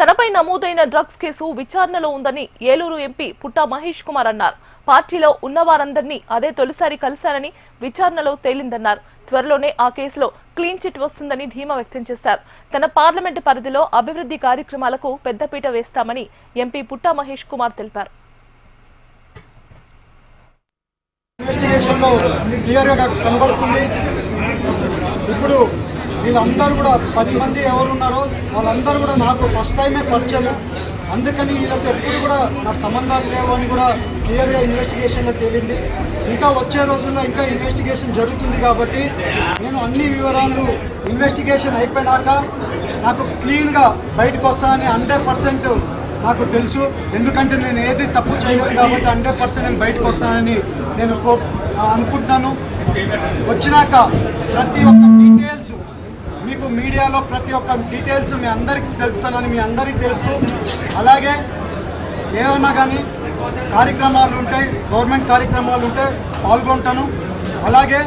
తనపై నమోదైన drugs case విచారణలో ఉందని ఏలూరు ఎంపీ పుట్టా మహేష్ కుమార్ అన్నారు. పార్టీలో ఉన్నవారందరినీ అదే తొలిసారి కలిశారని విచారణలో తేలిందన్నారు. త్వరలోనే ఆ కేసులో క్లీన్ చిట్ వస్తుందని ధీమా వ్యక్తం చేశారు. తన పార్లమెంటు పరిధిలో అభివృద్ధి కార్యక్రమాలకు పెద్దపీట వేస్తామని ఎంపీ పుట్టా మహేష్ కుమార్ తెలిపారు. ఇప్పుడు వీళ్ళందరూ కూడా 10 మంది ఎవరున్నారో వాళ్ళందరూ కూడా నాకు ఫస్ట్ టైమే పరిచయం. అందుకని వీళ్ళతో ఎప్పుడు కూడా నాకు సంబంధాలు లేవు అని కూడా క్లియర్గా ఇన్వెస్టిగేషన్లో తేలింది. ఇంకా వచ్చే రోజుల్లో ఇంకా ఇన్వెస్టిగేషన్ జరుగుతుంది కాబట్టి నేను అన్ని వివరాలు ఇన్వెస్టిగేషన్ అయిపోయినాక నాకు క్లీన్గా బయటకు వస్తానని 100% నాకు తెలుసు. ఎందుకంటే నేను ఏది తప్పు చేయలేదు కాబట్టి 100% నేను బయటకు వస్తానని నేను అనుకుంటున్నాను. వచ్చినాక ప్రతి ఒక్క డీటెయిల్స్ మీకు మీడియాలో ప్రతి ఒక్క డీటెయిల్స్ మీ అందరికీ తెలుపుతానని మీ అందరికీ తెలుపు. అలాగే ఏమన్నా కానీ కార్యక్రమాలు ఉంటాయి, గవర్నమెంట్ కార్యక్రమాలు ఉంటే పాల్గొంటాను. అలాగే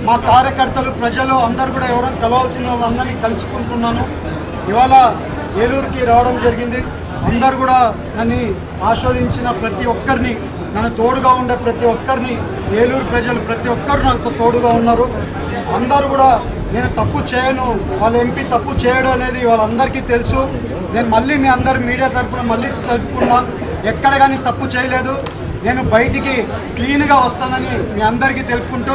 మా కార్యకర్తలు ప్రజలు అందరూ కూడా ఎవరైనా కలవాల్సిన వాళ్ళందరినీ కలుసుకుంటున్నాను. ఇవాళ ఏలూరుకి రావడం జరిగింది. అందరూ కూడా నన్ను ఆస్వాదించిన ప్రతి ఒక్కరిని, నన్ను తోడుగా ఉండే ప్రతి ఒక్కరిని, ఏలూరు ప్రజలు ప్రతి ఒక్కరు నాకు తోడుగా ఉన్నారు. అందరూ కూడా నేను తప్పు చేయను, వాళ్ళ ఎంపీ తప్పు చేయడం అనేది వాళ్ళందరికీ తెలుసు. నేను మళ్ళీ మీ అందరు మీడియా తరఫున మళ్ళీ తెలుపుకున్నా, ఎక్కడ కానీ తప్పు చేయలేదు. నేను బయటికి క్లీన్గా వస్తానని మీ అందరికీ తెలుపుకుంటూ